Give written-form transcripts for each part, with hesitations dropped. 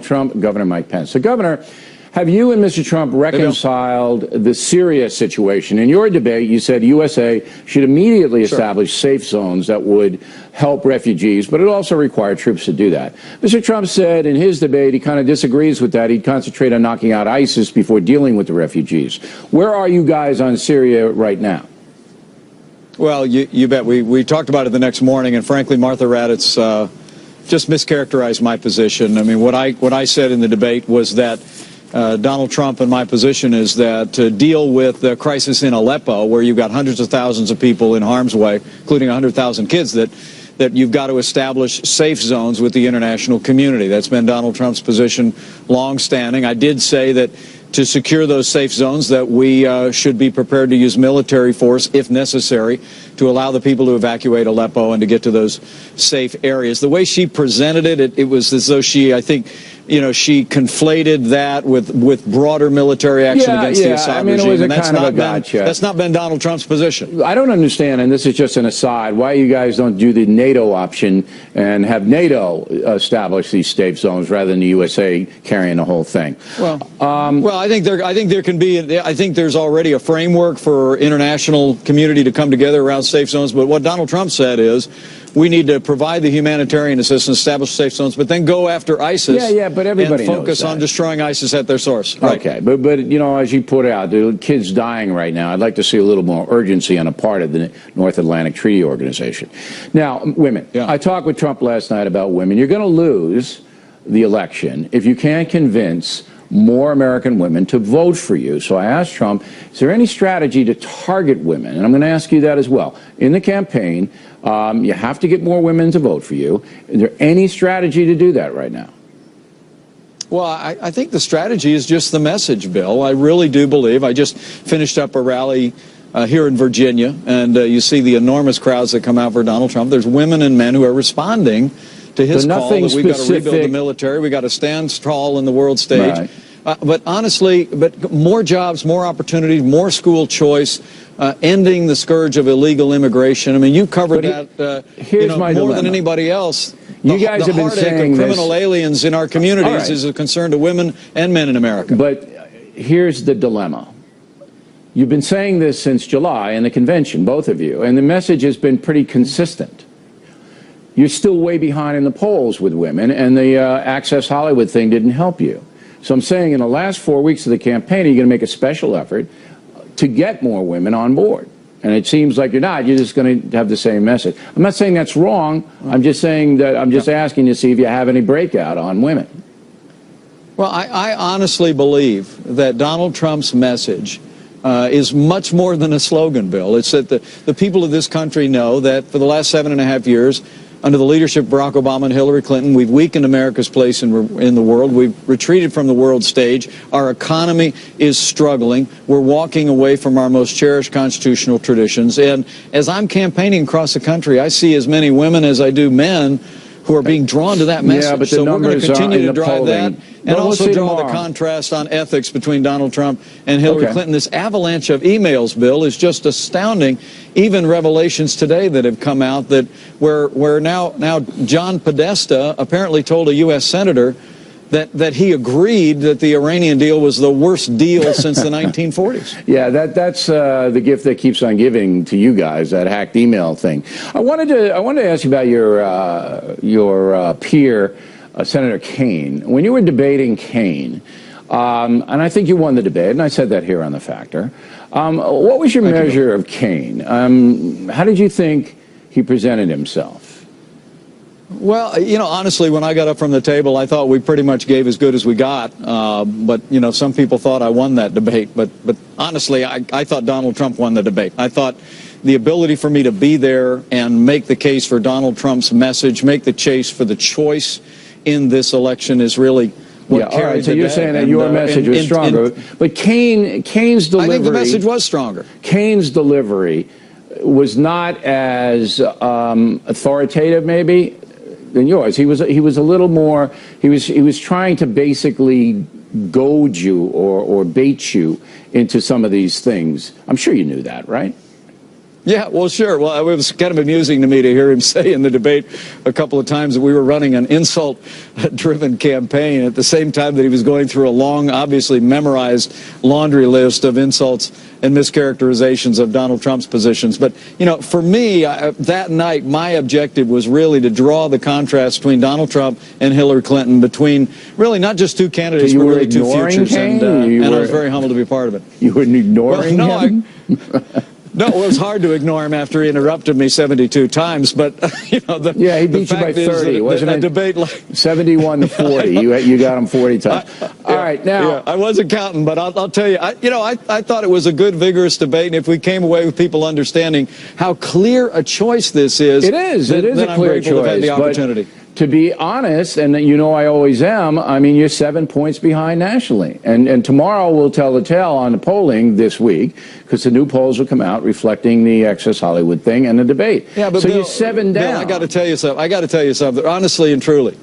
Donald Trump, Governor Mike Pence. So, Governor, have you and Mr. Trump reconciled the Syria situation? In your debate, you said USA should immediately establish safe zones that would help refugees, but it also required troops to do that. Mr. Trump said in his debate he kind of disagrees with that. He'd concentrate on knocking out ISIS before dealing with the refugees. Where are you guys on Syria right now? Well, you bet. We talked about it the next morning, and frankly, Martha Raddatz just mischaracterized my position. I mean, what I said in the debate was that Donald Trump and my position is that to deal with the crisis in Aleppo, where you've got hundreds of thousands of people in harm's way, including 100,000 kids, that you've got to establish safe zones with the international community. That's been Donald Trump's position long-standing. I did say that to secure those safe zones that we should be prepared to use military force if necessary to allow the people to evacuate Aleppo and to get to those safe areas. The way she presented it, it was as though she, I think, she conflated that with broader military action against the Assad regime. And that's not been Donald Trump's position. I don't understand, and this is just an aside, why you guys don't do the NATO option and have NATO establish these safe zones rather than the USA carrying the whole thing. Well, I think there can be. I think there's already a framework for international community to come together around safe zones. But what Donald Trump said is, we need to provide the humanitarian assistance, establish safe zones, but then go after ISIS. But everybody and focus on destroying ISIS at their source. Right. Okay, but as you put out, there are kids dying right now. I'd like to see a little more urgency on the part of the North Atlantic Treaty Organization. Now, women. I talked with Trump last night about women. You're going to lose the election if you can't convince more American women to vote for you. So I asked Trump, is there any strategy to target women? And I'm going to ask you that as well. In the campaign, you have to get more women to vote for you. Is there any strategy to do that right now? Well, I think the strategy is just the message, Bill. I really do believe. I just finished up a rally here in Virginia, and you see the enormous crowds that come out for Donald Trump. There's women and men who are responding to his call that we've got to rebuild the military, we've got to stand tall in the world stage. Right. But honestly, more jobs, more opportunities, more school choice, ending the scourge of illegal immigration. I mean, you covered that more than anybody else. You guys have been saying criminal aliens in our communities is a concern to women and men in America. But here's the dilemma. You've been saying this since July in the convention, both of you, and the message has been pretty consistent. You're still way behind in the polls with women, and the Access Hollywood thing didn't help you. So I'm saying in the last 4 weeks of the campaign, are you going to make a special effort to get more women on board? And it seems like you're not. You're just going to have the same message. I'm not saying that's wrong. I'm just saying that I'm just asking to see if you have any breakout on women. Well, I honestly believe that Donald Trump's message is much more than a slogan, Bill. It's that the people of this country know that for the last 7.5 years, under the leadership of Barack Obama and Hillary Clinton, we've weakened America's place in the world. We've retreated from the world stage. Our economy is struggling. We're walking away from our most cherished constitutional traditions. And as I'm campaigning across the country, I see as many women as I do men who are being drawn to that message. Yeah, but so we're going to continue to drive that and also draw tomorrow the contrast on ethics between Donald Trump and Hillary Clinton. This avalanche of emails, Bill, is just astounding. Even revelations today that have come out that where now John Podesta apparently told a U.S. senator that he agreed that the Iranian deal was the worst deal since the 1940s. Yeah, that's the gift that keeps on giving to you guys, that hacked email thing. I wanted to ask you about your peer, Senator Kaine. When you were debating Kaine, and I think you won the debate, and I said that here on The Factor. What was your measure of Kaine? How did you think he presented himself? Well, honestly, when I got up from the table, I thought we pretty much gave as good as we got. But some people thought I won that debate. But honestly, I thought Donald Trump won the debate. I thought the ability for me to be there and make the case for Donald Trump's message, make the case for the choice in this election is really what carried all right, so you're day. saying that your message was stronger. But Kaine's delivery... I think the message was stronger. Kaine's delivery was not as authoritative, maybe, than yours. He was a little more. He was trying to basically goad you or bait you into some of these things. I'm sure you knew that, right? Yeah, well, sure. Well, it was kind of amusing to me to hear him say in the debate a couple of times that we were running an insult-driven campaign at the same time that he was going through a long, obviously memorized laundry list of insults and mischaracterizations of Donald Trump's positions. But, you know, for me, that night, my objective was really to draw the contrast between Donald Trump and Hillary Clinton, between really not just two candidates, So but really two futures. Kane? And I was very humbled to be part of it. You were ignoring him? No, it was hard to ignore him after he interrupted me 72 times, but, you know, yeah, he beat you by 30, wasn't it? Debate like 71 to 40. You got him 40 times. All right, now. Yeah, I wasn't counting, but I'll tell you, I thought it was a good, vigorous debate, and if we came away with people understanding how clear a choice this is. It is a clear I'm grateful choice. to have had the opportunity. To be honest, and you know I always am, I mean, you're 7 points behind nationally. And tomorrow we'll tell the tale on the polling this week, because the new polls will come out reflecting the Access Hollywood thing and the debate. Yeah, but so Bill, you're 7 down. Bill, I got to tell you something. Honestly and truly,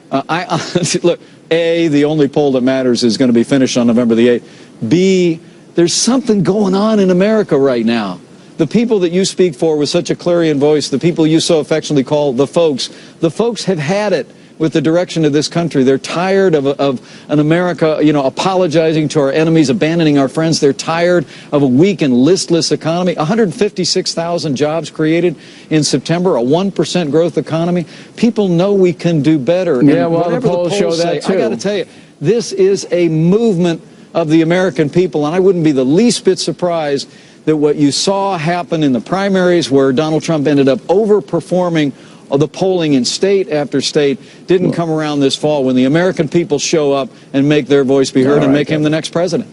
look, A, the only poll that matters is going to be finished on November the 8th. B, there's something going on in America right now. The people that you speak for with such a clarion voice, the people you so affectionately call the folks have had it with the direction of this country. They're tired of an America, you know, apologizing to our enemies, abandoning our friends. They're tired of a weak and listless economy. 156,000 jobs created in September, a 1% growth economy. People know we can do better. Yeah, and well, the polls show say, that too. I got to tell you, this is a movement of the American people, and I wouldn't be the least bit surprised that what you saw happen in the primaries, where Donald Trump ended up overperforming the polling in state after state, didn't come around this fall when the American people show up and make their voice be heard and make him the next president.